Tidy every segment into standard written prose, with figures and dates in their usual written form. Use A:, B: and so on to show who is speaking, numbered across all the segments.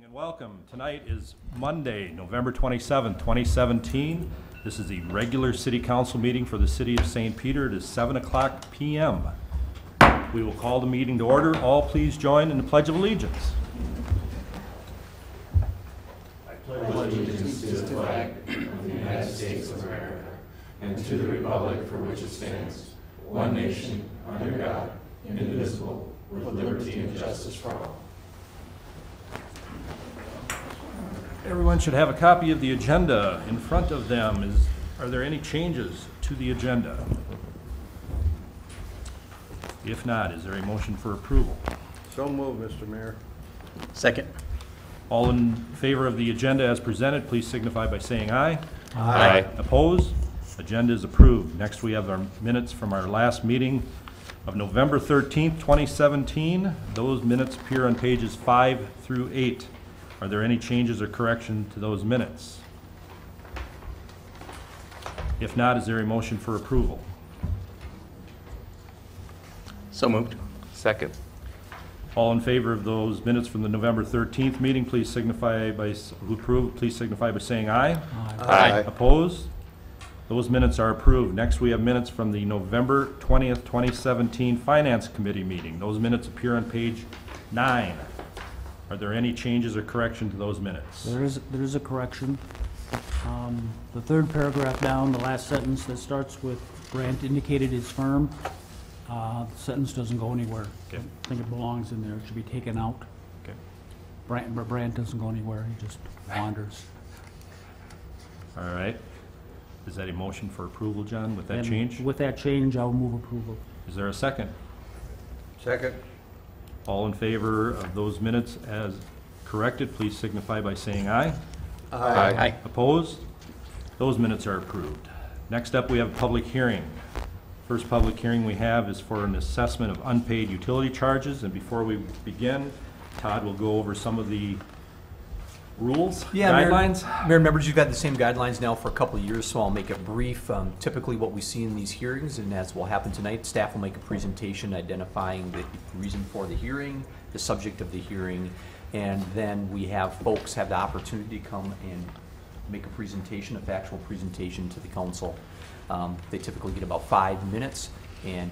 A: And welcome. Tonight is Monday, November 27th, 2017. This is the regular City Council meeting for the City of St. Peter. It is 7 o'clock p.m. We will call the meeting to order. All please join in the Pledge of Allegiance.
B: I pledge allegiance to the flag of the United States of America and to the republic for which it stands, one nation, under God, indivisible, with liberty and justice for all.
A: Everyone should have a copy of the agenda in front of them. Are there any changes to the agenda? If not, is there a motion for approval?
C: So moved, Mr. Mayor.
D: Second.
A: All in favor of the agenda as presented, please signify by saying aye.
D: Aye.
A: Opposed? Agenda is approved. Next, we have our minutes from our last meeting of November 13th, 2017. Those minutes appear on pages 5 through 8. Are there any changes or correction to those minutes? If not, is there a motion for approval?
D: So moved.
E: Second.
A: All in favor of those minutes from the November 13th meeting, please signify by, who approve, please signify by saying aye.
D: Aye.
A: Opposed? Those minutes are approved. Next, we have minutes from the November 20th, 2017 Finance Committee meeting. Those minutes appear on page 9. Are there any changes or correction to those minutes?
F: There is a correction. The third paragraph down, the last sentence that starts with Brandt indicated his firm, the sentence doesn't go anywhere.
A: Okay.
F: I think it belongs in there. It should be taken out.
A: Okay.
F: Brandt doesn't go anywhere. He just wanders.
A: All right. Is that a motion for approval, John, with that
F: And
A: change?
F: with that change, I'll move approval.
A: Is there a second?
C: Second.
A: All in favor of those minutes as corrected, please signify by saying aye.
D: Aye.
A: Opposed? Those minutes are approved. Next up, we have a public hearing. First public hearing we have is for an assessment of unpaid utility charges. And before we begin, Todd will go over some of the rules, guidelines.
G: Mayor members, you've had the same guidelines now for a couple of years, so I'll make it brief. Typically what we see in these hearings, and as will happen tonight, staff will make a presentation identifying the reason for the hearing, the subject of the hearing, and then we have folks have the opportunity to come and make a presentation, a factual presentation to the council. They typically get about 5 minutes, and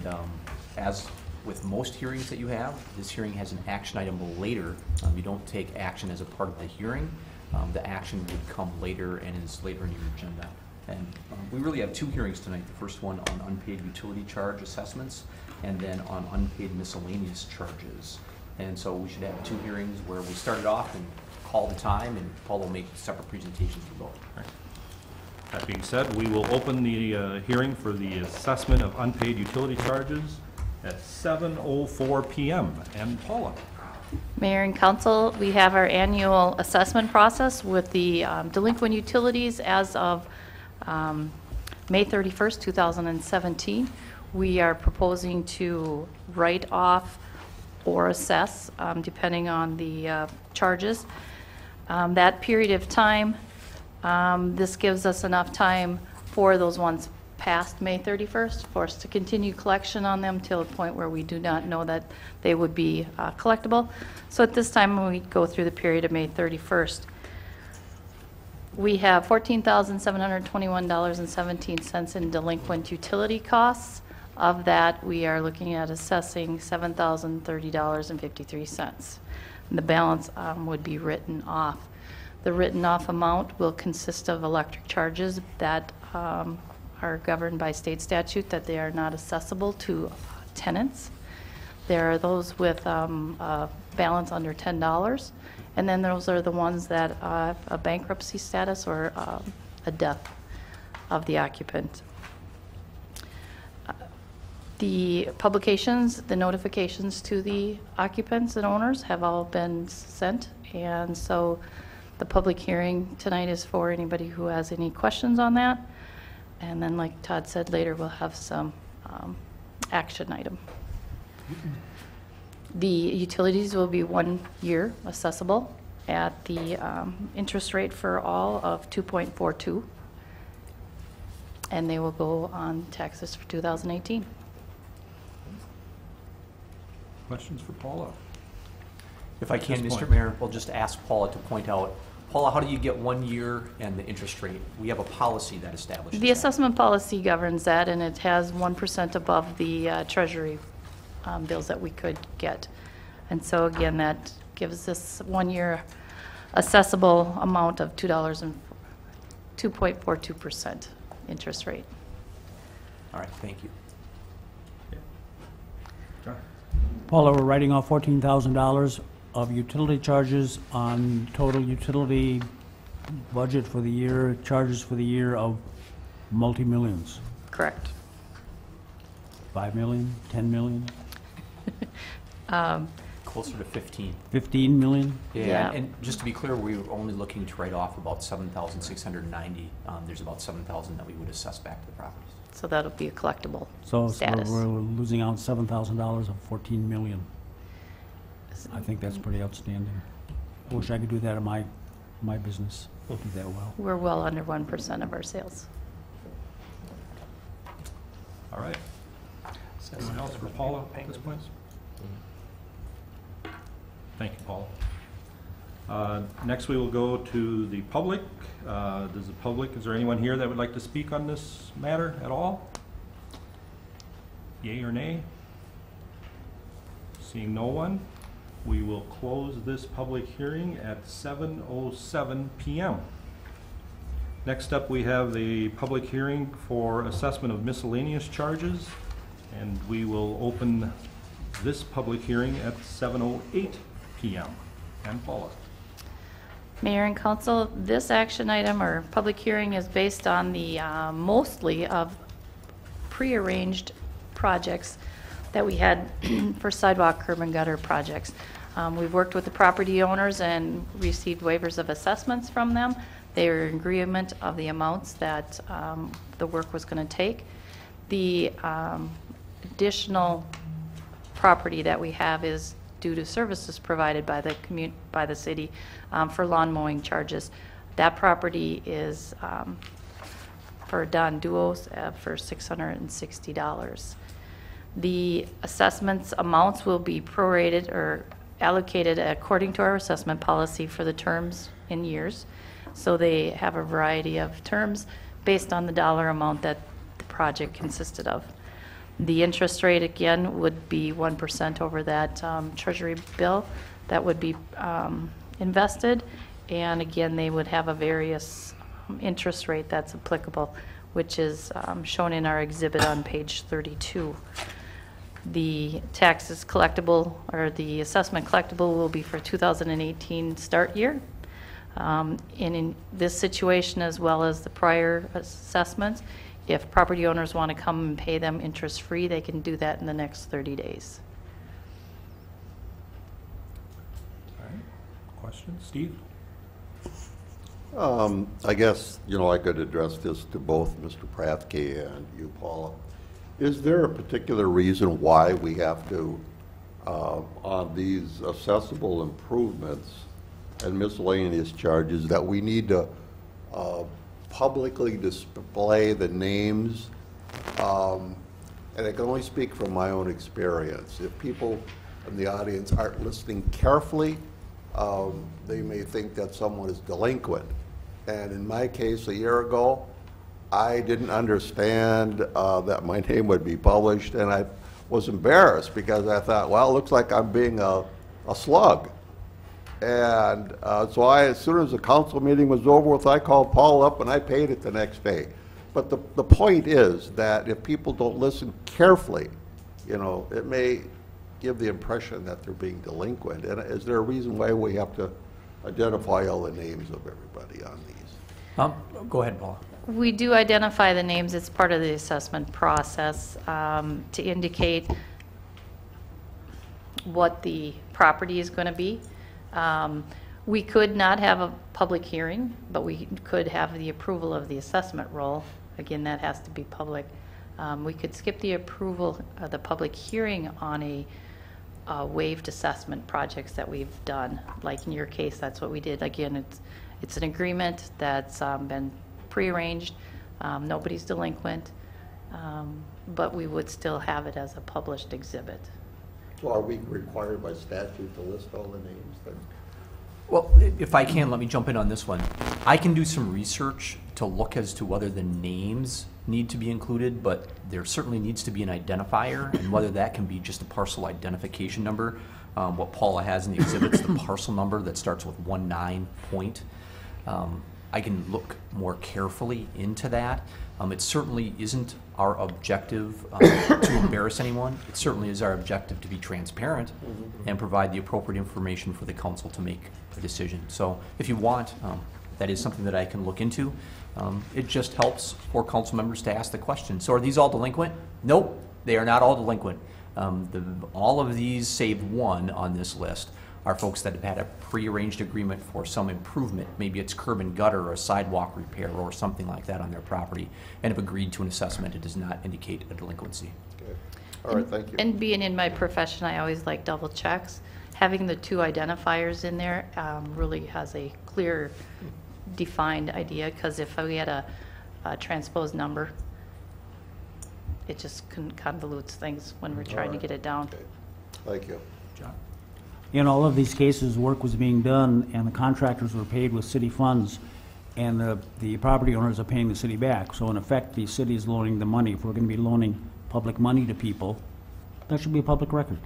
G: as with most hearings that you have, this hearing has an action item later. You don't take action as a part of the hearing. The action would come later and is later in your agenda. And we really have 2 hearings tonight. The first one on unpaid utility charge assessments, and then on unpaid miscellaneous charges. And so we should have 2 hearings where we start it off and call the time, and Paul will make separate presentations for both.
A: Right. That being said, we will open the hearing for the assessment of unpaid utility charges at 7:04 p.m. And Paula.
H: Mayor and Council, we have our annual assessment process with the delinquent utilities as of May 31st, 2017. We are proposing to write off or assess, depending on the charges. That period of time, this gives us enough time for those ones past May 31st for us to continue collection on them till a point where we do not know that they would be collectible. So at this time, when we go through the period of May 31st, we have $14,721.17 in delinquent utility costs. Of that, we are looking at assessing $7,030.53. And the balance would be written off. The written off amount will consist of electric charges that are governed by state statute, that they are not accessible to tenants. There are those with a balance under $10, and then those are the ones that have a bankruptcy status or a death of the occupant. The publications, the notifications to the occupants and owners have all been sent, and so the public hearing tonight is for anybody who has any questions on that. And then, like Todd said, later we'll have some action item. The utilities will be 1 year accessible at the interest rate for all of 2.42. And they will go on taxes for 2018.
A: Questions for Paula?
G: If I
A: at
G: can,
A: this
G: Mr.
A: point.
G: Mayor, we'll just ask Paula to point out, Paula, how do you get 1 year and the interest rate? We have a policy that establishes
H: The
G: that.
H: assessment policy governs that, and it has 1% above the Treasury bills that we could get. And so again, that gives us 1 year assessable amount of $2.42% interest rate.
G: All right, thank you.
A: John?
F: Paula, we're writing off $14,000 of utility charges on total utility budget for the year, charges for the year of multi-millions.
H: Correct.
F: 5 million, 10 million,
G: Closer to 15.
F: 15 million?
H: Yeah.
G: And just to be clear, we were only looking to write off about 7,690. There's about 7,000 that we would assess back to the properties.
H: So that'll be a collectible
F: So
H: status.
F: we're losing out $7,000 of 14 million. I think that's pretty outstanding. I wish I could do that in my business, do that well.
H: We're well under 1% of our sales.
A: All right. Anyone else for Paula at this point? Thank you, Paula. Next, we will go to the public. Is there anyone here that would like to speak on this matter at all? Yay or nay? Seeing no one, we will close this public hearing at 7:07 p.m. Next up, we have the public hearing for assessment of miscellaneous charges, and we will open this public hearing at 7:08 p.m. And Paula.
H: Mayor and council, this action item or public hearing is based on the mostly of prearranged projects that we had for sidewalk, curb and gutter projects. We've worked with the property owners and received waivers of assessments from them. They were in agreement of the amounts that the work was going to take. The additional property that we have is due to services provided by the city for lawn mowing charges. That property is for Don Duos for $660. The assessments amounts will be prorated or allocated according to our assessment policy for the terms in years. So they have a variety of terms based on the dollar amount that the project consisted of. The interest rate, again, would be 1% over that Treasury bill that would be invested. And again, they would have a various interest rate that's applicable, which is shown in our exhibit on page 32. The taxes collectible, or the assessment collectible, will be for 2018 start year. And in this situation, as well as the prior assessments, if property owners want to come and pay them interest-free, they can do that in the next 30 days.
A: All right. Questions? Steve?
E: I guess, I could address this to both Mr. Prathke and you, Paula. Is there a particular reason why we have to, on these accessible improvements and miscellaneous charges, that we need to publicly display the names? And I can only speak from my own experience. If people in the audience aren't listening carefully, they may think that someone is delinquent. And in my case, a year ago, I didn't understand that my name would be published, and I was embarrassed because I thought, well, it looks like I'm being a slug. And so as soon as the council meeting was over with, I called Paul up and I paid it the next day. But the point is that if people don't listen carefully, it may give the impression that they're being delinquent. And is there a reason why we have to identify all the names of everybody on these?
G: Go ahead, Paula.
H: We do identify the names. It's part of the assessment process to indicate what the property is going to be. We could not have a public hearing, but we could have the approval of the assessment roll. Again, that has to be public. We could skip the approval of the public hearing on a waived assessment projects that we've done. Like in your case, that's what we did. Again, it's an agreement that's been prearranged. Nobody's delinquent, but we would still have it as a published exhibit.
E: So are we required by statute to list all the names then?
G: Well, if I can, let me jump in on this one. I can do some research to look as to whether the names need to be included, but there certainly needs to be an identifier, and whether that can be just a parcel identification number. What Paula has in the exhibits, the parcel number that starts with 19 point. I can look more carefully into that. It certainly isn't our objective to embarrass anyone. It certainly is our objective to be transparent and provide the appropriate information for the council to make a decision. So if you want, that is something that I can look into. It just helps for council members to ask the question. So are these all delinquent? Nope, they are not all delinquent. All of these, save one on this list, are folks that have had a prearranged agreement for some improvement. Maybe it's curb and gutter or a sidewalk repair or something like that on their property, and have agreed to an assessment. It does not indicate a delinquency.
E: Okay. All right, thank you.
H: And being in my profession, I always like double checks. Having the two identifiers in there really has a clear, defined idea, because if we had a transposed number, it just convolutes things when we're trying to get it down.
E: Okay. Thank you.
G: John?
F: In all of these cases, work was being done, and the contractors were paid with city funds, and the property owners are paying the city back. So in effect, the city is loaning the money. If we're going to be loaning public money to people, that should be a public record.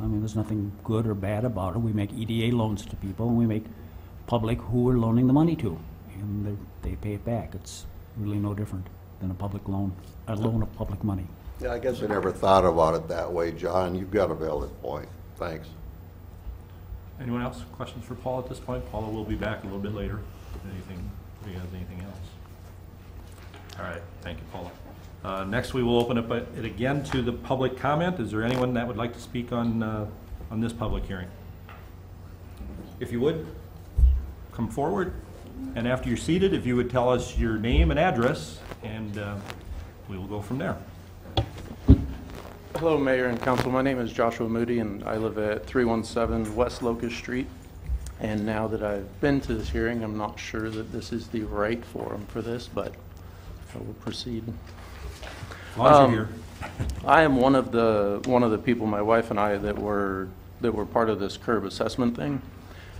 F: I mean, there's nothing good or bad about it. We make EDA loans to people, and we make public who we're loaning the money to, and they pay it back. It's really no different than a public loan, a loan of public money.
E: Yeah, I guess I never thought about it that way, John. You've got a valid point. Thanks.
A: Anyone else? Questions for Paul at this point? Paula will be back a little bit later. Anything, if he has anything else? All right, thank you, Paula. Next, we will open up it again to the public comment. Is there anyone that would like to speak on this public hearing? If you would, come forward. And after you're seated, if you would tell us your name and address, and we will go from there.
I: Hello, Mayor and Council. My name is Joshua Moody, and I live at 317 West Locust Street. And now that I've been to this hearing, I'm not sure that this is the right forum for this, but I will proceed.
A: As long as you're here.
I: I am one of the people, my wife and I, that were part of this curb assessment thing.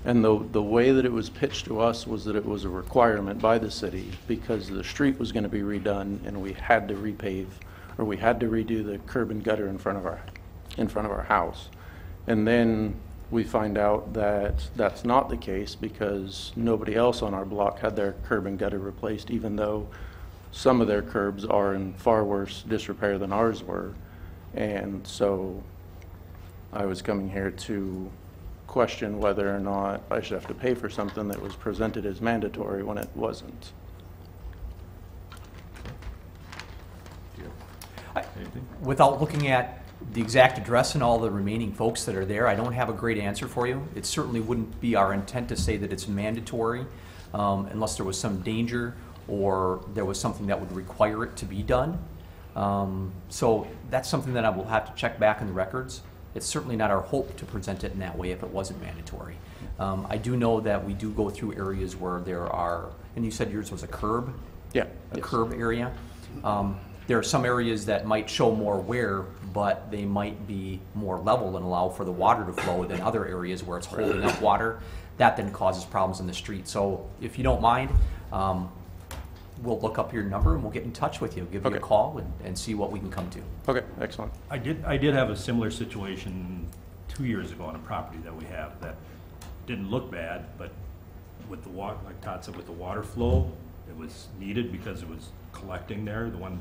I: And the way that it was pitched to us was that it was a requirement by the city because the street was going to be redone, and we had to repave, or we had to redo the curb and gutter in front of our house. And then we find out that that's not the case because nobody else on our block had their curb and gutter replaced, even though some of their curbs are in far worse disrepair than ours were. And so I was coming here to question whether or not I should have to pay for something that was presented as mandatory when it wasn't.
G: Without looking at the exact address and all the remaining folks that are there, I don't have a great answer for you. It certainly wouldn't be our intent to say that it's mandatory unless there was some danger or there was something that would require it to be done. So that's something that I will have to check back in the records. It's certainly not our hope to present it in that way if it wasn't mandatory. I do know that we do go through areas where there are, and you said yours was a curb?
I: Yeah.
G: A curb area. There are some areas that might show more wear, but they might be more level and allow for the water to flow than other areas where it's holding up water. That then causes problems in the street. So if you don't mind, we'll look up your number and we'll get in touch with you, give you a call and see what we can come to.
I: Okay, excellent.
A: I did have a similar situation 2 years ago on a property that we have that didn't look bad, but with the water, like Todd said, with the water flow, it was needed because it was collecting there, the one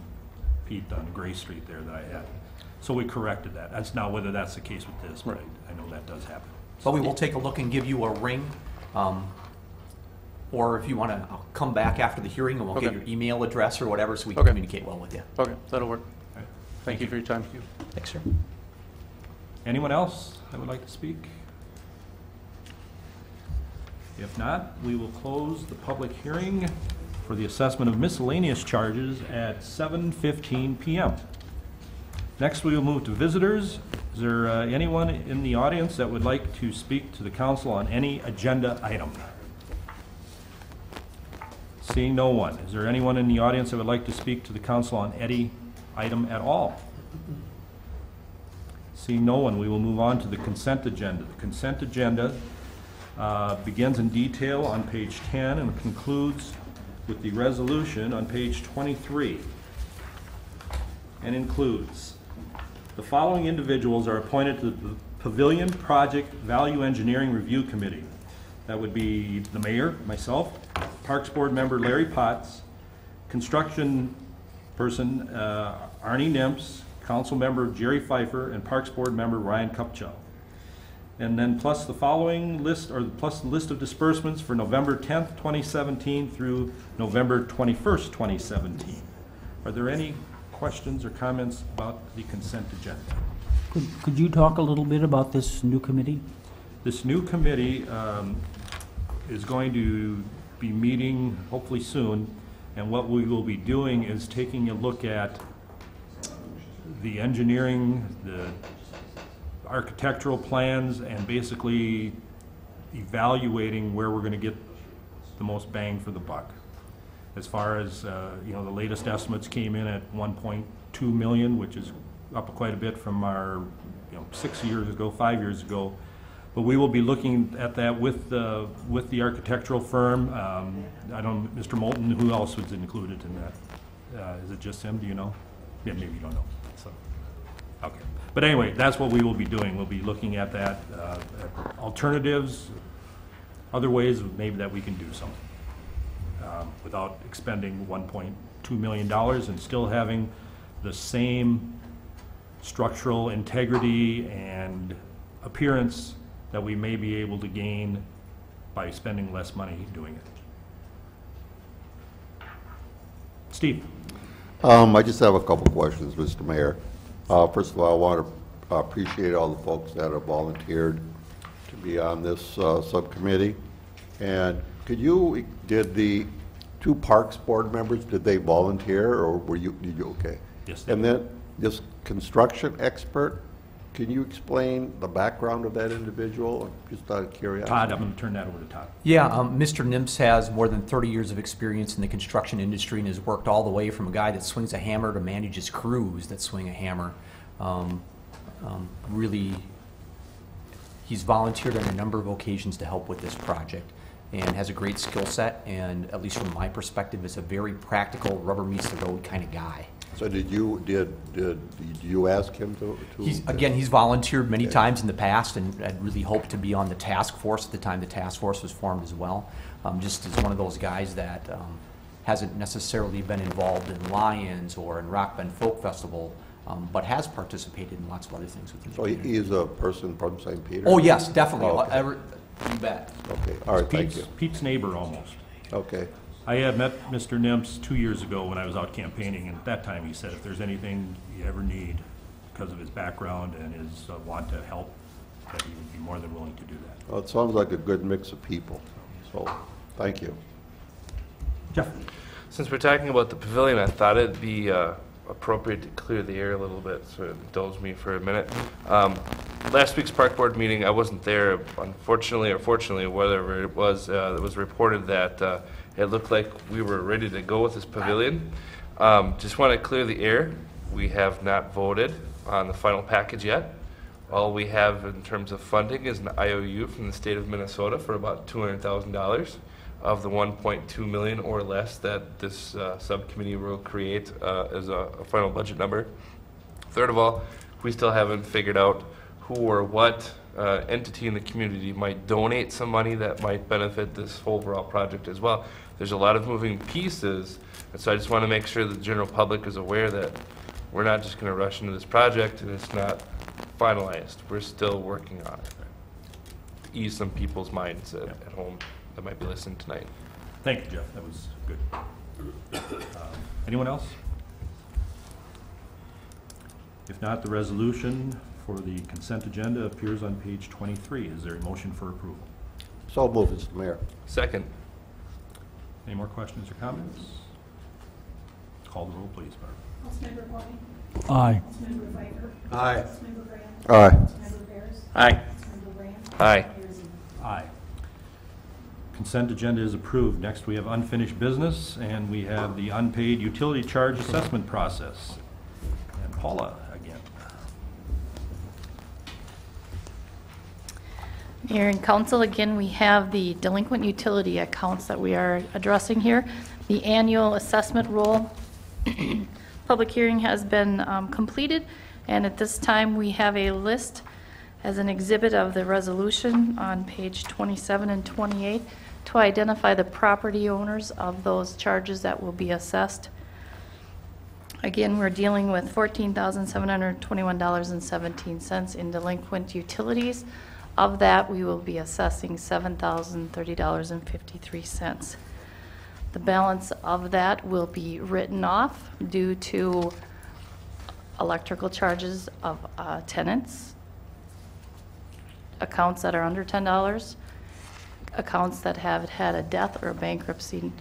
A: Pete on Gray Street there that I had. So we corrected that. That's not whether that's the case with this, but I know that does happen.
G: But we will take a look and give you a ring. Or if you want to come back after the hearing and we'll get your email address or whatever so we can communicate well with you.
I: Okay, that'll work.
A: Right.
I: Thank you for your time.
G: Thanks, sir.
A: Anyone else that would like to speak? If not, we will close the public hearing for the assessment of miscellaneous charges at 7:15 p.m. Next, we will move to visitors. Is there anyone in the audience that would like to speak to the council on any agenda item? Seeing no one, is there anyone in the audience that would like to speak to the council on any item at all? Seeing no one, we will move on to the consent agenda. The consent agenda begins in detail on page 10 and concludes with the resolution on page 23, and includes the following individuals are appointed to the Pavilion Project Value Engineering Review Committee. That would be the mayor, myself, Parks Board member Larry Potts, construction person Arnie Nimps, council member Jerry Pfeiffer, and Parks Board member Ryan Kupchow. And then plus the following list, or plus the list of disbursements for November 10th, 2017 through November 21st, 2017. Are there any questions or comments about the consent agenda?
F: Could you talk a little bit about this new committee?
A: This new committee is going to be meeting hopefully soon, and what we will be doing is taking a look at the engineering, the architectural plans, and basically evaluating where we're going to get the most bang for the buck. As far as, you know, the latest estimates came in at 1.2 million, which is up quite a bit from our, 6 years ago, 5 years ago. But we will be looking at that with the architectural firm. I don't, Mr. Moulton, who else was included in that? Is it just him? Do you know? Yeah, maybe you don't know. So, okay. But anyway, that's what we will be doing. We'll be looking at that, alternatives, other ways maybe that we can do something without expending $1.2 million and still having the same structural integrity and appearance that we may be able to gain by spending less money doing it. Steve?
E: I just have a couple questions, Mr. Mayor. First of all, I want to appreciate all the folks that have volunteered to be on this subcommittee. And did the two Parks Board members, did they volunteer, or did you, okay?
A: Yes, they
E: And then this construction expert, can you explain the background of that individual, just out of curiosity?
A: Todd, I'm going to turn that over to Todd.
G: Yeah, Mr. Nimps has more than 30 years of experience in the construction industry and has worked all the way from a guy that swings a hammer to manages crews that swing a hammer. Really, he's volunteered on a number of occasions to help with this project and has a great skill set, and at least from my perspective, is a very practical, rubber meets the road kind of guy.
E: So did you ask him to?
G: He's volunteered many times in the past, and I'd really hoped to be on the task force at the time the task force was formed as well. Just as one of those guys that hasn't necessarily been involved in Lions or in Rock Bend Folk Festival, but has participated in lots of other things within the community.
E: He is a person from St. Peter?
G: Oh, yes, definitely.
E: Oh, okay.
G: You bet.
E: Okay, all right, thank you.
A: Pete's neighbor almost.
E: Okay.
A: I had met Mr. Nimps 2 years ago when I was out campaigning, and at that time he said if there's anything you ever need because of his background and his want to help, that he would be more than willing to do that.
E: Well, it sounds like a good mix of people, so thank you.
A: Jeff?
B: Since we're talking about the pavilion, I thought it'd be appropriate to clear the air a little bit, so indulge me for a minute. Last week's park board meeting, I wasn't there, unfortunately or fortunately, whatever it was reported that it looked like we were ready to go with this pavilion. Just want to clear the air. We have not voted on the final package yet. All we have in terms of funding is an IOU from the state of Minnesota for about $200,000 of the 1.2 million or less that this subcommittee will create as a final budget number. Third of all, we still haven't figured out who or what entity in the community might donate some money that might benefit this overall project as well. There's a lot of moving pieces, and so I just want to make sure the general public is aware that we're not just going to rush into this project and it's not finalized. We're still working on it to ease some people's minds at home that might be listening tonight.
A: Thank you, Jeff. That was good. Anyone else? If not, the resolution for the consent agenda appears on page 23. Is there a motion for approval?
E: So moved, Mr. Mayor.
B: Second.
A: Any more questions or comments? Call the roll, please, Barb.
J: Councilmember Horning.
F: Aye.
J: Councilmember Pfeiffer.
C: Aye.
J: Councilmember Graham.
E: Aye.
J: Councilmember Barris.
D: Aye.
J: Councilmember Graham.
B: Aye.
J: Mayor Zima.
A: Aye. Consent agenda is approved. Next, we have unfinished business, and we have the unpaid utility charge assessment process. And Paula again.
H: Mayor and council, again, we have the delinquent utility accounts that we are addressing here. The annual assessment roll public hearing has been completed, and at this time, we have a list as an exhibit of the resolution on page 27 and 28 to identify the property owners of those charges that will be assessed. Again, we're dealing with $14,721.17 in delinquent utilities. Of that, we will be assessing $7,030.53. The balance of that will be written off due to electrical charges of tenants, accounts that are under $10, accounts that have had a death or a bankruptcy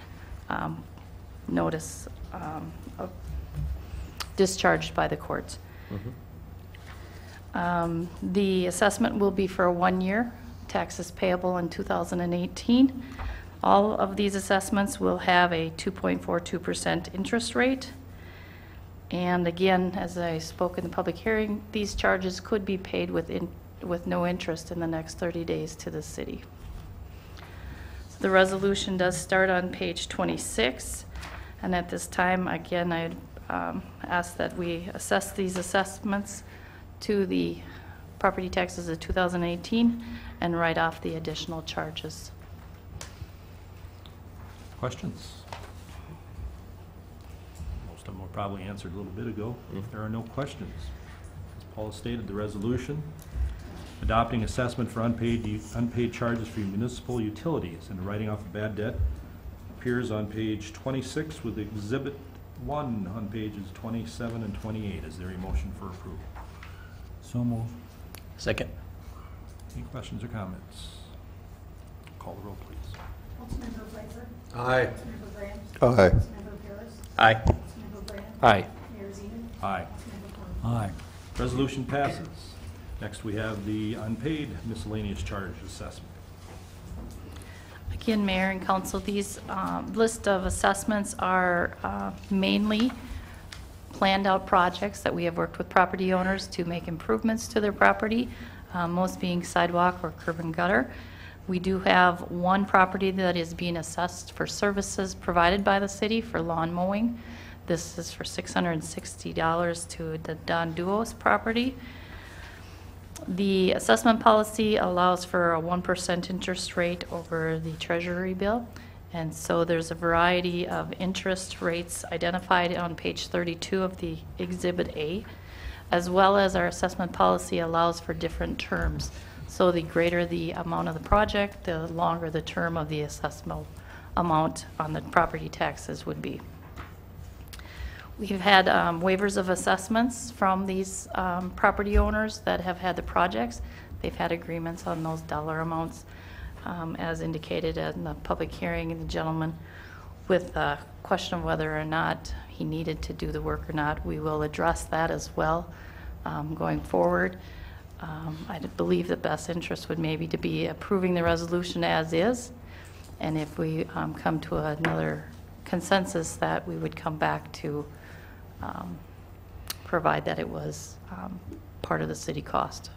H: notice discharged by the courts. The assessment will be for 1 year, taxes payable in 2018. All of these assessments will have a 2.42% interest rate. And again, as I spoke in the public hearing, these charges could be paid with no interest in the next 30 days to the city. So the resolution does start on page 26. And at this time, again, I'd ask that we assess these assessments to the property taxes of 2018 and write off the additional charges.
A: Questions? Most of them were probably answered a little bit ago. If there are no questions, as Paul stated, the resolution adopting assessment for unpaid charges for municipal utilities and writing off of bad debt appears on page 26 with Exhibit 1 on pages 27 and 28. Is there a motion for approval?
F: So moved.
D: Second.
A: Any questions or comments? Call the roll, please.
J: Councilmember Pfeiffer.
C: Aye.
J: Councilmember Graham.
E: Aye.
J: Councilmember Paris.
D: Aye.
J: Councilmember Brand.
D: Aye.
J: Mayor Zeman.
A: Aye.
J: Councilmember Corn.
F: Aye.
A: Resolution passes. Next, we have the unpaid miscellaneous charge assessment.
H: Again, Mayor and Council, these list of assessments are mainly planned out projects that we have worked with property owners to make improvements to their property, most being sidewalk or curb and gutter. We do have one property that is being assessed for services provided by the city for lawn mowing. This is for $660 to the Don Duos property. The assessment policy allows for a 1% interest rate over the treasury bill. And so there's a variety of interest rates identified on page 32 of the Exhibit A, as well as our assessment policy allows for different terms. So the greater the amount of the project, the longer the term of the assessment amount on the property taxes would be. We've had waivers of assessments from these property owners that have had the projects. They've had agreements on those dollar amounts as indicated in the public hearing, and the gentleman with the question of whether or not he needed to do the work or not. We will address that as well going forward. I believe the best interest would maybe to be approving the resolution as is, and if we come to another consensus that we would come back to provide that it was part of the city cost.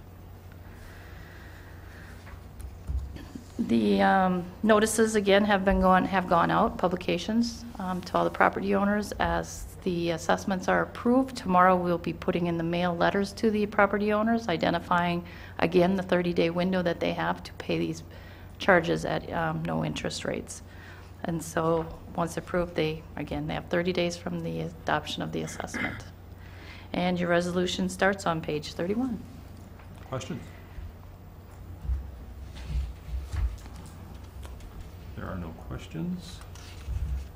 H: The notices again have gone out, publications to all the property owners as the assessments are approved. Tomorrow we'll be putting in the mail letters to the property owners identifying again the 30-day window that they have to pay these charges at no interest rates. And so once approved, they have 30 days from the adoption of the assessment. And your resolution starts on page 31.
A: Questions? There are no questions.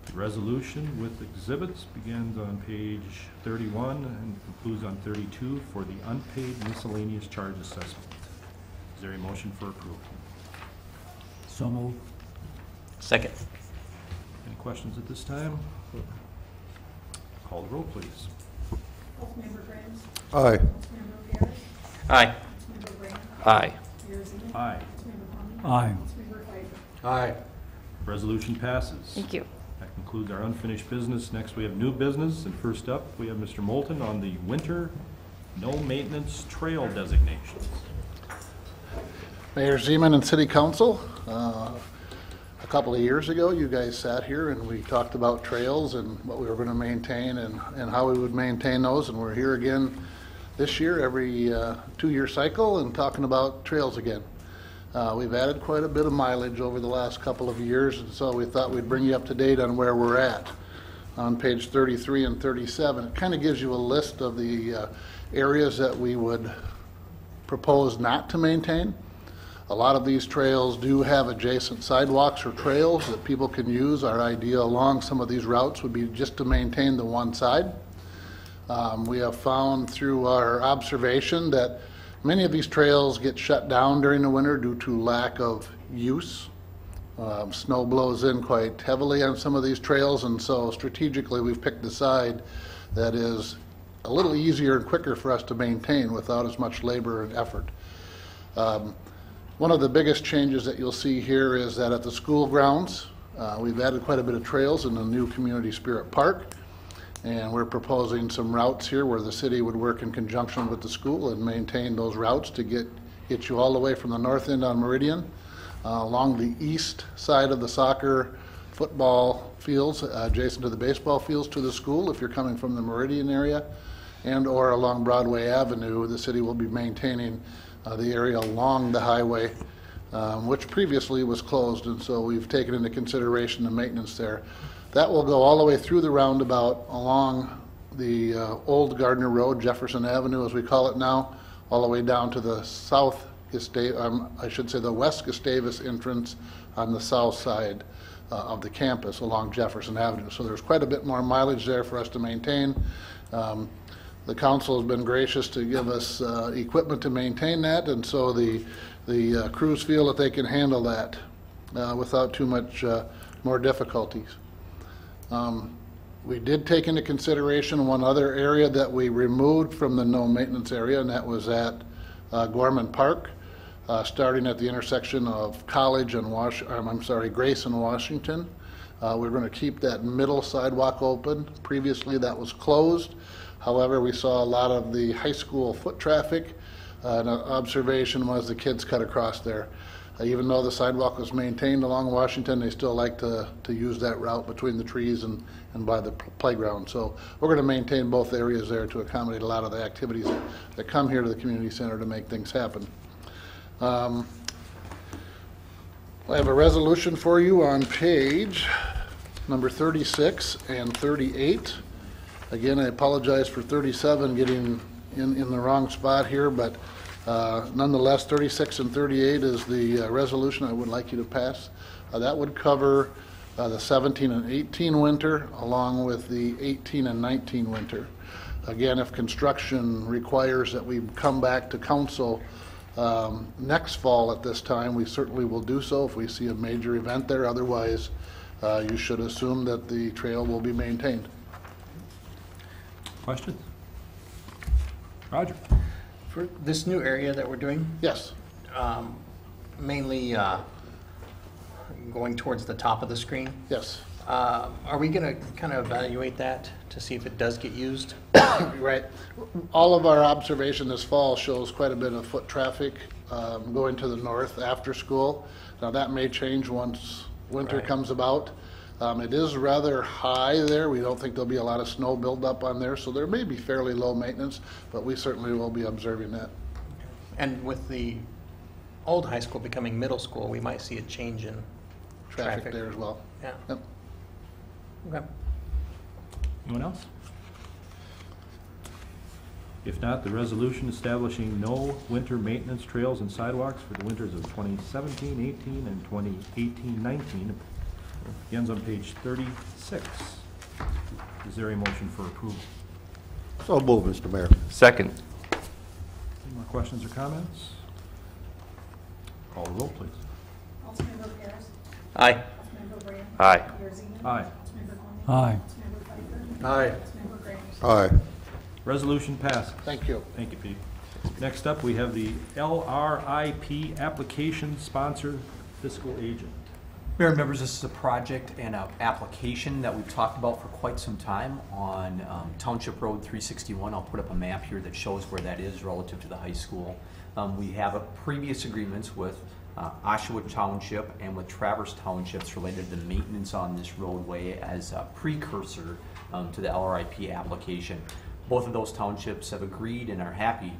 A: The resolution with exhibits begins on page 31 and concludes on 32 for the unpaid miscellaneous charge assessment. Is there a motion for approval?
F: So moved.
D: Second.
A: Any questions at this time? Call the roll, please.
J: Councilmember Graham.
E: Aye.
J: Councilmember Paris.
D: Aye.
J: Councilmember Brand.
D: Aye.
J: Mayor Zeman.
A: Aye.
J: Councilmember Corn.
F: Aye.
J: Councilmember Pfeiffer.
C: Aye.
A: Resolution passes.
H: Thank you.
A: That concludes our unfinished business. Next, we have new business, and first up, we have Mr. Moulton on the winter no maintenance trail designations.
K: Mayor Zeman and City Council, a couple of years ago, you guys sat here and we talked about trails and what we were going to maintain and how we would maintain those, and we're here again this year, every 2-year cycle, and talking about trails again. We've added quite a bit of mileage over the last couple of years, and so we thought we'd bring you up to date on where we're at. On page 33 and 37, it kind of gives you a list of the areas that we would propose not to maintain. A lot of these trails do have adjacent sidewalks or trails that people can use. Our idea along some of these routes would be just to maintain the one side. We have found through our observation that many of these trails get shut down during the winter due to lack of use. Snow blows in quite heavily on some of these trails, and so strategically we've picked the side that is a little easier and quicker for us to maintain without as much labor and effort. One of the biggest changes that you'll see here is that at the school grounds, we've added quite a bit of trails in the new Community Spirit Park, and we're proposing some routes here where the city would work in conjunction with the school and maintain those routes to get you all the way from the north end on Meridian, along the east side of the soccer, football fields, adjacent to the baseball fields to the school if you're coming from the Meridian area, and or along Broadway Avenue. The city will be maintaining the area along the highway, which previously was closed, and so we've taken into consideration the maintenance there. That will go all the way through the roundabout along the old Gardner Road, Jefferson Avenue as we call it now, all the way down to the south I should say the West Gustavus entrance on the south side of the campus along Jefferson Avenue. So there's quite a bit more mileage there for us to maintain. The council has been gracious to give us equipment to maintain that, and so the crews feel that they can handle that without too much more difficulties. We did take into consideration one other area that we removed from the no maintenance area, and that was at Gorman Park, starting at the intersection of College and Grace and Washington. We're going to keep that middle sidewalk open. Previously that was closed. However, we saw a lot of the high school foot traffic, and an observation was the kids cut across there. Even though the sidewalk was maintained along Washington, they still like to use that route between the trees and by the playground. So we're going to maintain both areas there to accommodate a lot of the activities that come here to the community center to make things happen. I have a resolution for you on page number 36 and 38. Again, I apologize for 37 getting in the wrong spot here, but nonetheless, 36 and 38 is the resolution I would like you to pass. That would cover the 17 and 18 winter along with the 18 and 19 winter. Again, if construction requires that we come back to council next fall at this time, we certainly will do so if we see a major event there. Otherwise, you should assume that the trail will be maintained.
A: Questions? Roger.
L: For this new area that we're doing,
K: Yes.
L: mainly going towards the top of the screen,
K: Yes.
L: are we going to kind of evaluate that to see if it does get used?
K: Right. All of our observation this fall shows quite a bit of foot traffic going to the north after school. Now that may change once winter
L: Right.
K: comes about. It is rather high there. We don't think there'll be a lot of snow buildup on there, so there may be fairly low maintenance, but we certainly will be observing that.
L: And with the old high school becoming middle school, we might see a change in
K: Traffic there as well.
L: Yeah.
K: Yep.
L: Okay.
A: Anyone else? If not, the resolution establishing no winter maintenance trails and sidewalks for the winters of 2017-18 and 2018-19 begins on page 36. Is there a motion for approval?
E: So move, Mr. Mayor.
D: Second.
A: Any more questions or comments? Call the roll, please.
J: Councilmember Paris.
D: Aye.
J: Councilmember Brand.
D: Aye.
J: Mayor Zeman.
A: Aye.
J: Councilmember Coleman.
F: Aye.
J: Councilmember Pfeiffer.
K: Aye.
J: Councilmember Graham.
E: Aye.
A: Resolution passes.
K: Thank you.
A: Thank you, Pete. Next up, we have the LRIP application sponsor fiscal agent.
G: Mayor members, this is a project and an application that we've talked about for quite some time on Township Road 361. I'll put up a map here that shows where that is relative to the high school. We have previous agreements with Oshawa Township and with Traverse Townships related to the maintenance on this roadway as a precursor to the LRIP application. Both of those townships have agreed and are happy,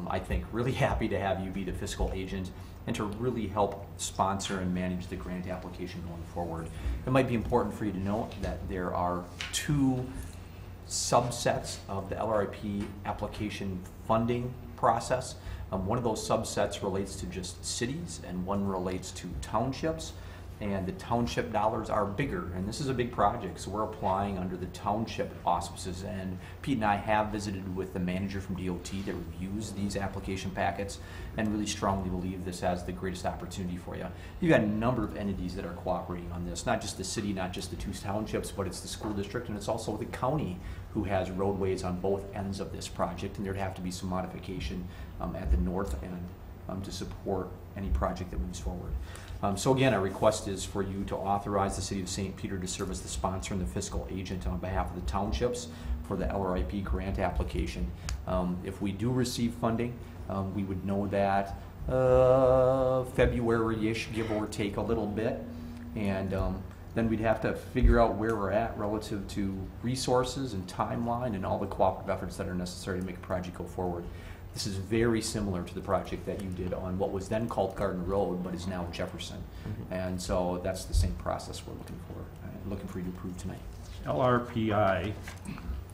G: I think, really happy to have you be the fiscal agent and to really help sponsor and manage the grant application going forward. It might be important for you to note that there are 2 subsets of the LRIP application funding process. One of those subsets relates to just cities and one relates to townships. And the township dollars are bigger, and this is a big project, so we're applying under the township auspices. And Pete and I have visited with the manager from DOT that reviews these application packets and really strongly believe this has the greatest opportunity for you. You've got a number of entities that are cooperating on this, not just the city, not just the 2 townships, but it's the school district and it's also the county who has roadways on both ends of this project, and there'd have to be some modification at the north end to support any project that moves forward. So again, our request is for you to authorize the City of St. Peter to serve as the sponsor and the fiscal agent on behalf of the townships for the LRIP grant application. If we do receive funding, we would know that February-ish, give or take a little bit, and then we'd have to figure out where we're at relative to resources and timeline and all the cooperative efforts that are necessary to make a project go forward. This is very similar to the project that you did on what was then called Gardner Road, but is now Jefferson. And so that's the same process we're looking for you to approve tonight.
A: LRPI,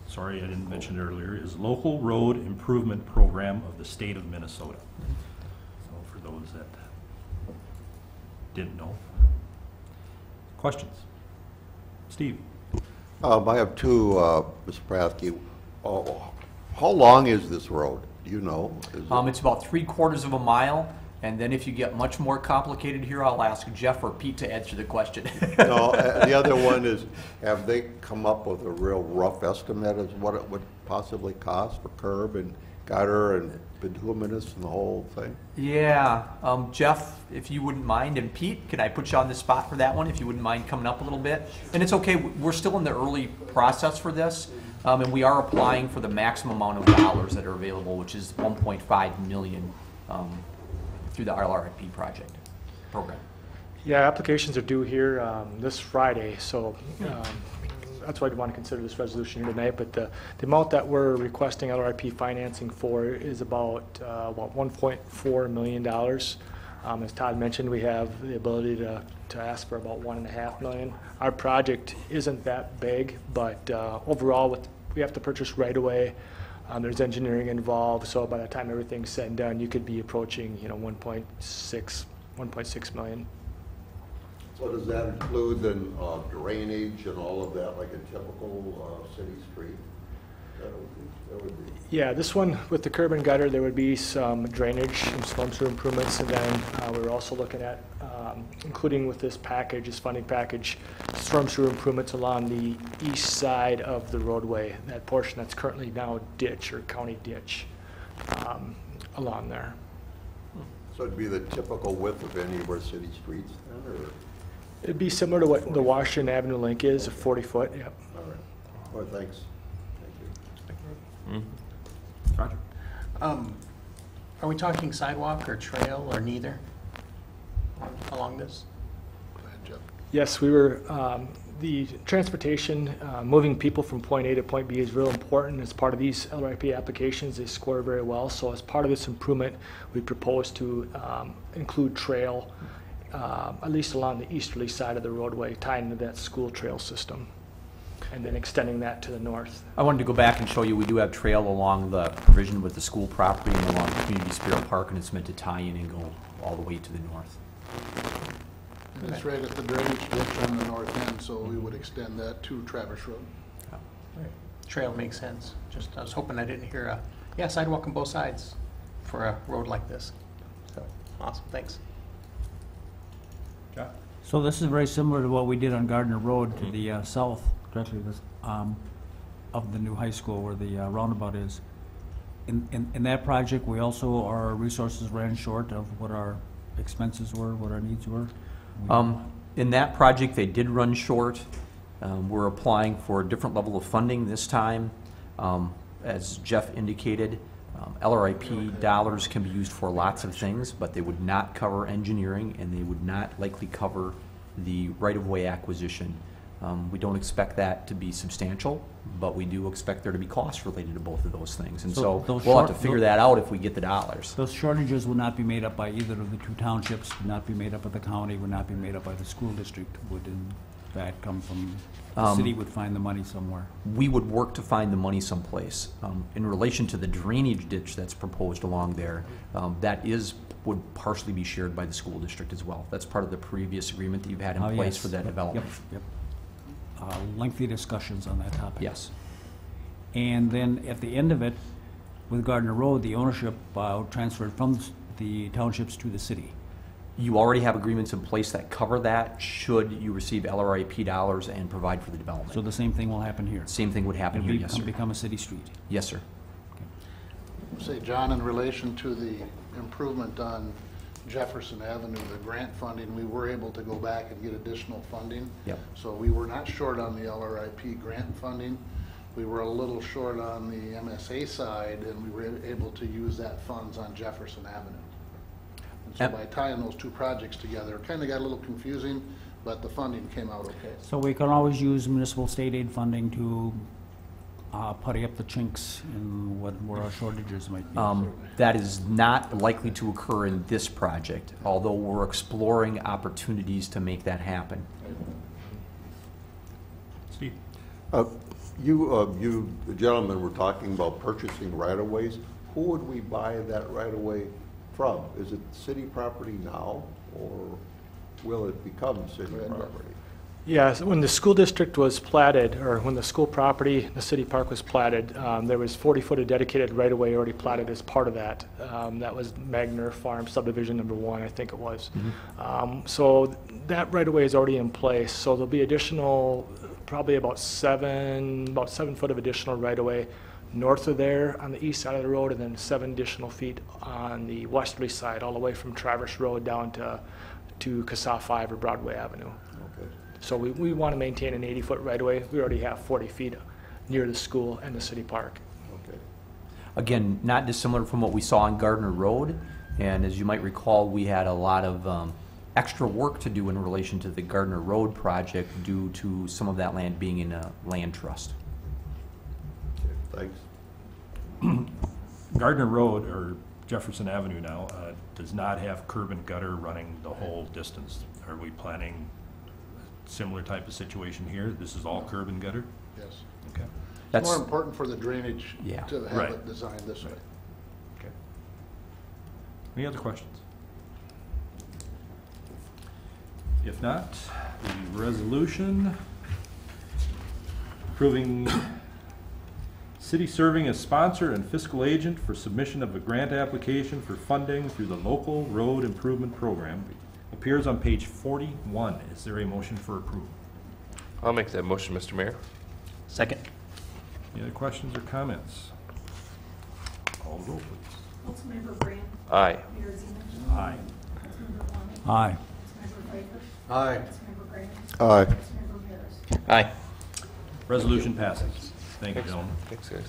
A: sorry I didn't mention it earlier, is Local Road Improvement Program of the State of Minnesota. So for those that didn't know. Questions? Steve?
E: I have 2, Mr. Pratsky. How long is this road? Do you know?
G: It's about 3/4 of a mile, and then if you get much more complicated here, I'll ask Jeff or Pete to answer the question.
E: No, the other one is, have they come up with a real rough estimate as what it would possibly cost for curb and gutter and bituminous and the whole thing?
G: Yeah, Jeff, if you wouldn't mind, and Pete, can I put you on the spot for that one, if you wouldn't mind coming up a little bit? And it's okay, we're still in the early process for this. And we are applying for the maximum amount of dollars that are available, which is $1.5 million through the LRIP project program.
M: Yeah, applications are due here this Friday, so that's why I want to consider this resolution here tonight. But the amount that we're requesting LRIP financing for is about $1.4 million. As Todd mentioned, we have the ability to ask for about $1.5 million. Our project isn't that big, but overall, we have to purchase right away. There's engineering involved, so by the time everything's said and done, you could be approaching, 1.6 million.
E: So does that include then drainage and all of that, like a typical city street? That would be.
M: Yeah, this one with the curb and gutter, there would be some drainage, some storm sewer improvements, and then we're also looking at, including with this package, this funding package, storm sewer improvements along the east side of the roadway, that portion that's currently now ditch or county ditch along there.
E: So it'd be the typical width of any of our city streets then, or?
M: It'd be similar to what the Washington Avenue link is, a 40-foot, yep.
E: All right. Well, thanks. Thank you.
A: Roger?
L: Are we talking sidewalk or trail or neither along this?
K: Go ahead, Jeff.
M: Yes, we were, the transportation, moving people from point A to point B is real important as part of these LRIP applications. They score very well. So as part of this improvement, we propose to include trail, at least along the easterly side of the roadway, tying into that school trail system, and then extending that to the north.
G: I wanted to go back and show you we do have trail along the provision with the school property and along Community Spirit Park, and it's meant to tie in and go all the way to the north.
K: And it's right at the drainage ditch on the north end, so we would extend that to Traverse Road.
L: Trail makes sense. Just, I was hoping I didn't hear sidewalk on both sides for a road like this. So, awesome, thanks.
A: Yeah.
F: So this is very similar to what we did on Gardner Road to the south, directly of the new high school where the roundabout is. In that project, we also, our resources ran short of what our expenses were, what our needs were.
G: In that project, they did run short. We're applying for a different level of funding this time. As Jeff indicated, LRIP dollars can be used for lots of things, but they would not cover engineering, and they would not likely cover the right-of-way acquisition. We don't expect that to be substantial, but we do expect there to be costs related to both of those things. And so
F: those
G: we'll have to
F: short-
G: figure that out if we get the dollars.
F: Those shortages would not be made up by either of the two townships, would not be made up by the county, would not be made up by the school district, would in fact come from, the city would find the money somewhere.
G: We would work to find the money someplace. In relation to the drainage ditch that's proposed along there, would partially be shared by the school district as well. That's part of the previous agreement that you've had in
F: Oh,
G: place
F: yes.
G: for that development.
F: Yep. Lengthy discussions on that topic.
G: Yes.
F: And then at the end of it, with Gardner Road, the ownership transferred from the townships to the city.
G: You already have agreements in place that cover that, should you receive LRIP dollars and provide for the development.
F: So the same thing will happen here.
G: Same thing would happen here, yes, sir.
F: Become a city street.
G: Yes, sir.
K: Say, John, in relation to the improvement on Jefferson Avenue, the grant funding, we were able to go back and get additional funding.
G: Yep.
K: So we were not short on the LRIP grant funding. We were a little short on the MSA side, and we were able to use that funds on Jefferson Avenue. And so
G: Yep.
K: by tying those two projects together, it kind of got a little confusing, but the funding came out okay.
F: So we can always use municipal state aid funding to putty up the chinks in where our shortages might be.
G: That is not likely to occur in this project, although we're exploring opportunities to make that happen.
A: Steve?
E: You gentlemen were talking about purchasing right-of-ways. Who would we buy that right-of-way from? Is it city property now, or will it become city property?
M: Yes, when the school district was platted, or when the school property, the city park was platted, there was 40-foot of dedicated right-of-way already platted as part of that. That was Magner Farm subdivision number 1, I think it was. So that right-of-way is already in place, so there'll be additional, probably about 7 foot of additional right-of-way north of there on the east side of the road, and then 7 additional feet on the westerly side, all the way from Traverse Road down to Cassaw 5 or Broadway Avenue.
E: Okay.
M: So we want to maintain an 80-foot right-of-way. We already have 40 feet near the school and the city park.
E: Okay.
G: Again, not dissimilar from what we saw on Gardner Road, and as you might recall, we had a lot of extra work to do in relation to the Gardner Road project due to some of that land being in a land trust.
E: Okay, thanks.
A: Gardner Road, or Jefferson Avenue now, does not have curb and gutter running the whole distance. Are we planning a similar type of situation here? This is all curb and gutter?
K: Yes.
A: Okay.
K: It's
G: That's
K: more important for the drainage
G: Yeah.
K: to have
A: Right.
K: it designed this way.
A: Okay. Any other questions? If not, the resolution approving city serving as sponsor and fiscal agent for submission of a grant application for funding through the Local Road Improvement Program appears on page 41. Is there a motion for approval?
B: I'll make that motion, Mr. Mayor.
D: Second.
A: Any other questions or comments? Call the roll, please.
J: Councilmember Brand.
B: Aye.
J: Mayor Zeman.
A: Aye.
J: Councilmember Long.
F: Aye.
J: Councilmember Pfeiffer.
K: Aye.
J: Councilmember Graham.
E: Aye.
J: Councilmember Harris.
D: Aye.
A: Resolution passes. Thank you, gentlemen.
B: Thanks, guys.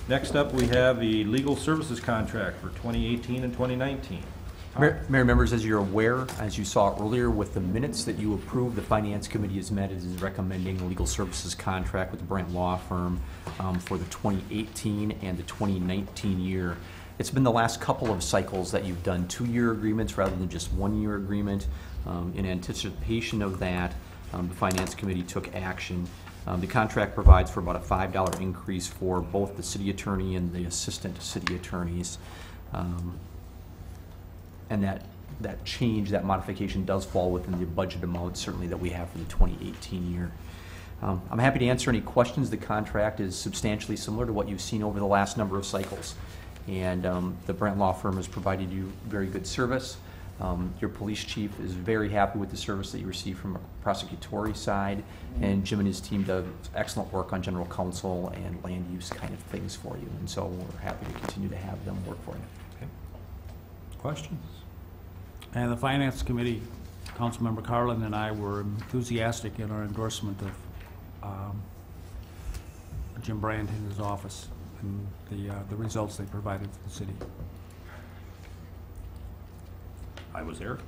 A: Next up, we have the legal services contract for 2018 and 2019.
G: Mayor, members, as you're aware, as you saw earlier with the minutes that you approved, the Finance Committee has met and is recommending a legal services contract with the Brent Law Firm for the 2018 and the 2019 year. It's been the last couple of cycles that you've done 2-year agreements rather than just 1-year agreement. In anticipation of that, the Finance Committee took action. The contract provides for about a $5 increase for both the city attorney and the assistant city attorneys. And that change, that modification does fall within the budget amount certainly that we have for the 2018 year. I'm happy to answer any questions. The contract is substantially similar to what you've seen over the last number of cycles. And the Brent Law Firm has provided you very good service. Your police chief is very happy with the service that you receive from a prosecutory side, and Jim and his team does excellent work on general counsel and land use kind of things for you, and so we're happy to continue to have them work for you.
A: Okay. Questions?
F: And the Finance Committee, Councilmember Carlin and I were enthusiastic in our endorsement of Jim Brand in his office. and the results they provided for the city.
A: I was there.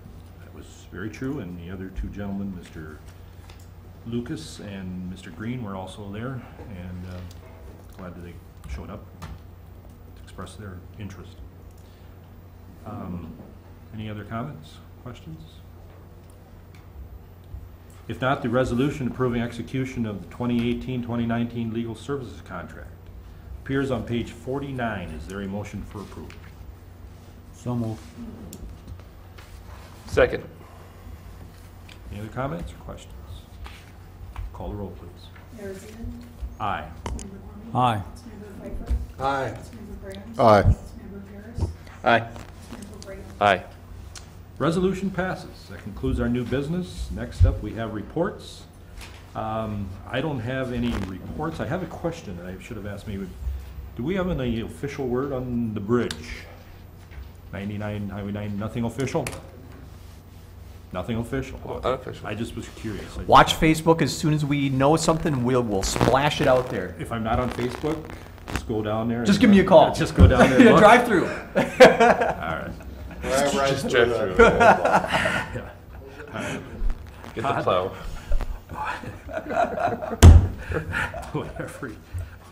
A: That was very true, and the other two gentlemen, Mr. Lucas and Mr. Green, were also there, and glad that they showed up to express their interest. Any other comments, questions? If not, the resolution approving execution of the 2018-2019 legal services contract appears on page 49. Is there a motion for approval?
F: So moved.
B: Second.
A: Any other comments or questions? Call the roll, please.
J: Mayor Zeman.
A: Aye.
J: Councilmember Wong.
F: Aye.
J: Councilmember Pfeiffer.
C: Aye.
J: Councilmember Graham.
E: Aye.
J: Councilmember Harris.
D: Aye.
J: Councilmember Brady.
B: Aye.
A: Resolution passes. That concludes our new business. Next up, we have reports. I don't have any reports. I have a question that I should have asked maybe. Do we have any official word on the bridge? 99, Highway 9, nothing official? Nothing official? Okay.
B: Unofficial.
A: I just was curious.
G: Watch Facebook. As soon as we know something, we'll splash it out there.
A: If I'm not on Facebook, just go down there.
G: Just
A: and-
G: give me a call.
A: Yeah, just go down there and
G: Yeah,
A: look.
G: drive through.
A: All right.
B: Just drive through.
A: Yeah. All right.
B: Get the plow.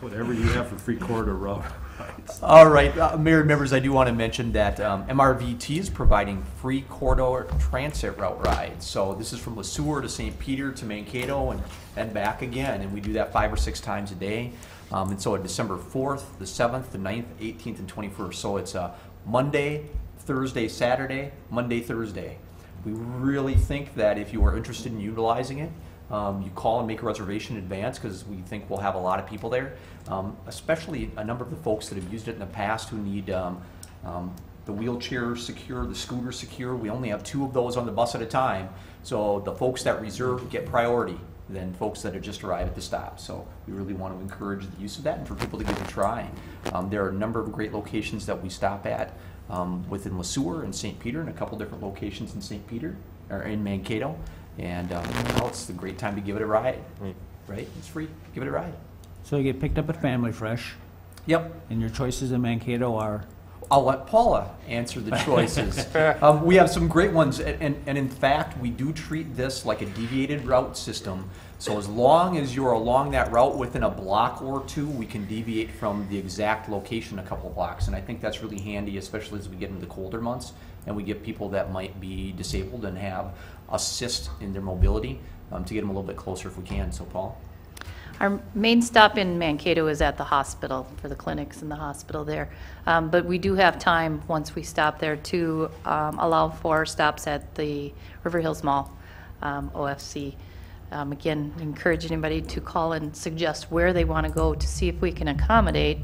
A: Whatever you have for free corridor road rides.
G: All right, Mayor and members, I do want to mention that MRVT is providing free corridor transit route rides. So this is from Le Sueur to St. Peter to Mankato and back again, and we do that 5 or 6 times a day. And so on December 4th, the 7th, the 9th, 18th, and 21st. So it's Monday, Thursday, Saturday, Monday, Thursday. We really think that if you are interested in utilizing it, you call and make a reservation in advance because we think we'll have a lot of people there, especially a number of the folks that have used it in the past who need the wheelchair secure, the scooter secure. We only have 2 of those on the bus at a time, so the folks that reserve get priority than folks that have just arrived at the stop. So we really want to encourage the use of that and for people to give it a try. There are a number of great locations that we stop at within Le Sueur and St. Peter and a couple different locations in St. Peter or in Mankato. And now it's a great time to give it a ride, right? It's free. Give it a ride.
F: So you get picked up at Family Fresh,
G: Yep.
F: and your choices in Mankato are?
G: I'll let Paula answer the choices. We have some great ones, and in fact, we do treat this like a deviated route system. So as long as you're along that route within a block or 2, we can deviate from the exact location a couple blocks. And I think that's really handy, especially as we get into the colder months, and we get people that might be disabled and have assist in their mobility to get them a little bit closer if we can. So, Paul?
H: Our main stop in Mankato is at the hospital, for the clinics in the hospital there. But we do have time, once we stop there, to allow for stops at the River Hills Mall, OFC. Again, encourage anybody to call and suggest where they want to go to see if we can accommodate,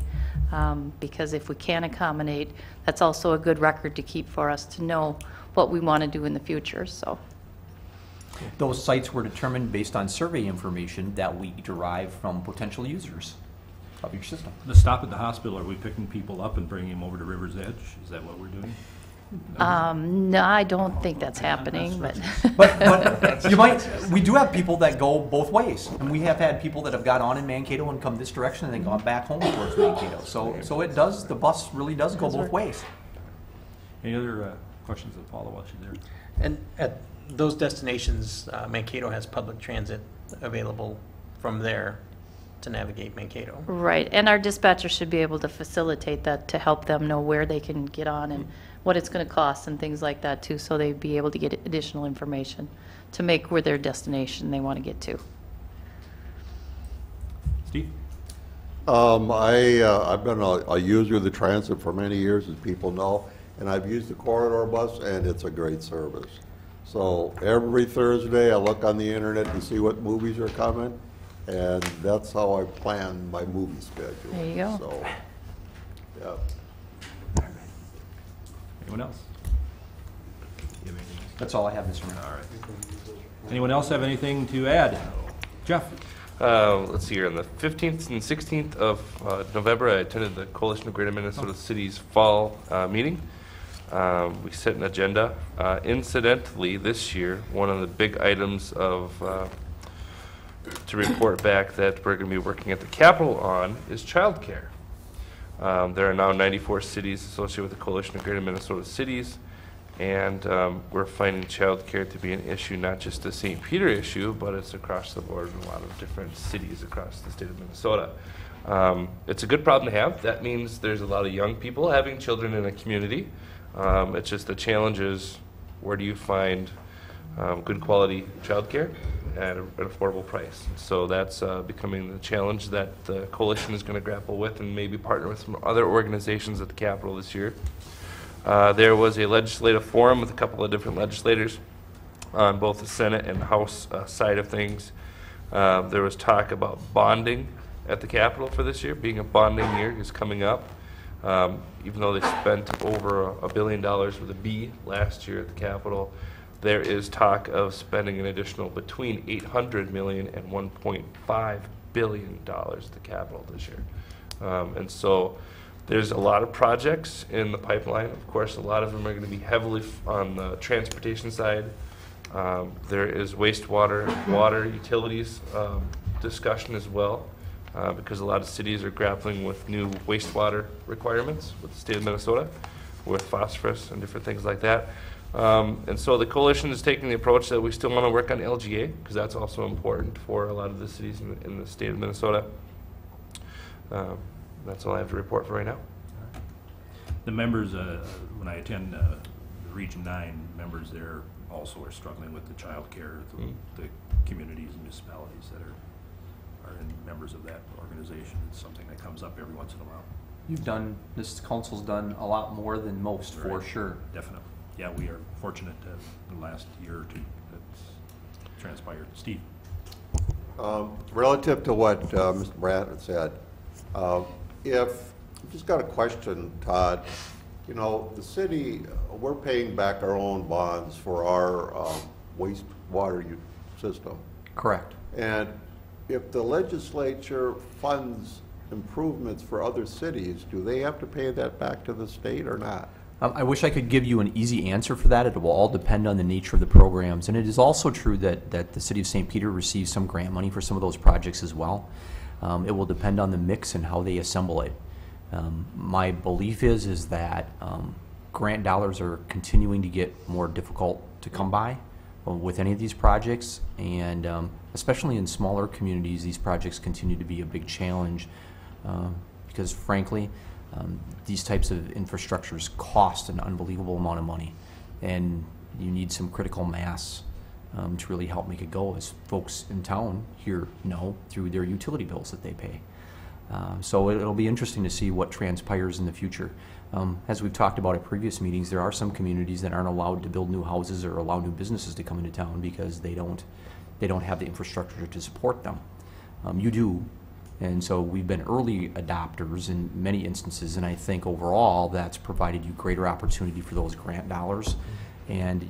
H: because if we can accommodate, that's also a good record to keep for us to know what we want to do in the future. So.
G: Those sites were determined based on survey information that we derive from potential users of your system.
A: The stop at the hospital, are we picking people up and bringing them over to River's Edge? Is that what we're doing?
H: No, I don't think that's happening, but.
G: But you might, we do have people that go both ways. And we have had people that have got on in Mankato and come this direction and then gone back home towards Mankato. So it does, the bus really does go both ways.
A: Any other questions of Paula while she's there?
L: And at those destinations, Mankato has public transit available from there to navigate Mankato.
H: Right, and our dispatcher should be able to facilitate that to help them know where they can get on and what it's going to cost and things like that too, so they'd be able to get additional information to make where their destination they want to get to.
A: Steve?
E: I've been a user of the transit for many years, as people know, and I've used the corridor bus, and it's a great service. So every Thursday, I look on the internet to see what movies are coming, and that's how I plan my movie schedule.
H: There you go.
E: So, yeah.
A: Anyone else? You have anything else?
G: That's all I have, Mr. Mayor.
A: All right. Anyone else have anything to add? Jeff?
B: Let's see here. On the 15th and 16th of November, I attended the Coalition of Greater Minnesota Cities Fall meeting. We set an agenda. Incidentally, this year, one of the big items of to report back that we're going to be working at the Capitol on is childcare. There are now 94 cities associated with the Coalition of Greater Minnesota Cities, and we're finding childcare to be an issue, not just a St. Peter issue, but it's across the board in a lot of different cities across the state of Minnesota. It's a good problem to have. That means there's a lot of young people having children in a community. It's just the challenge is, where do you find good quality childcare at an affordable price? So that's becoming the challenge that the coalition is going to grapple with, and maybe partner with some other organizations at the Capitol this year. There was a legislative forum with a couple of different legislators on both the Senate and House side of things. There was talk about bonding at the Capitol for this year. Being a bonding year is coming up. Even though they spent over $1 billion with a B last year at the Capitol, there is talk of spending an additional between $800 million and $1.5 billion at the Capitol this year. And so there's a lot of projects in the pipeline. Of course, a lot of them are going to be heavily on the transportation side. There is wastewater, water, utilities discussion as well, because a lot of cities are grappling with new wastewater requirements with the state of Minnesota, with phosphorus and different things like that. And so the coalition is taking the approach that we still want to work on LGA, because that's also important for a lot of the cities in the state of Minnesota. That's all I have to report for right now.
A: The members, when I attend the Region 9, members there also are struggling with the child care, the communities and municipalities that are members of that organization. It's something that comes up every once in a while.
G: This council's done a lot more than most, for
A: Right.
G: sure.
A: Definitely. Yeah, we are fortunate to have the last year or two that's transpired. Steve?
E: Relative to what Mr. Brandt said, I've just got a question, Todd. You know, the city, we're paying back our own bonds for our wastewater system.
G: Correct.
E: And if the legislature funds improvements for other cities, do they have to pay that back to the state or not?
G: I wish I could give you an easy answer for that. It will all depend on the nature of the programs. And it is also true that the city of St. Peter receives some grant money for some of those projects as well. It will depend on the mix and how they assemble it. My belief is that grant dollars are continuing to get more difficult to come by with any of these projects, and especially in smaller communities, these projects continue to be a big challenge because, frankly, these types of infrastructures cost an unbelievable amount of money, and you need some critical mass to really help make it go, as folks in town here know through their utility bills that they pay. So it'll be interesting to see what transpires in the future. As we've talked about at previous meetings, there are some communities that aren't allowed to build new houses or allow new businesses to come into town because they don't have the infrastructure to support them. You do. And so we've been early adopters in many instances, and I think overall that's provided you greater opportunity for those grant dollars. And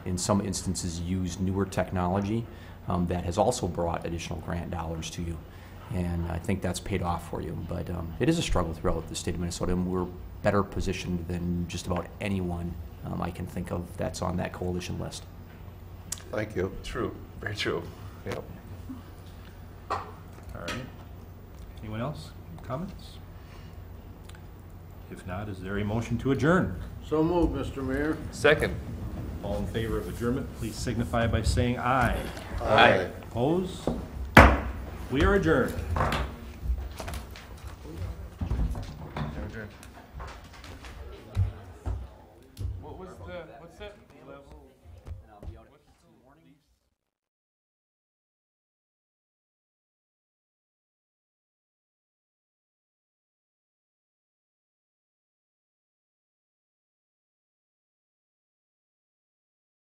G: in some instances used newer technology that has also brought additional grant dollars to you. And I think that's paid off for you. But it is a struggle throughout the state of Minnesota, and we're better positioned than just about anyone I can think of that's on that coalition list.
E: Thank you.
B: True, very true. Yep.
A: All right. Anyone else? Comments? If not, is there a motion to adjourn?
C: So moved, Mr. Mayor.
B: Second.
A: All in favor of adjournment, please signify by saying aye.
E: Aye.
A: Opposed? We are adjourned.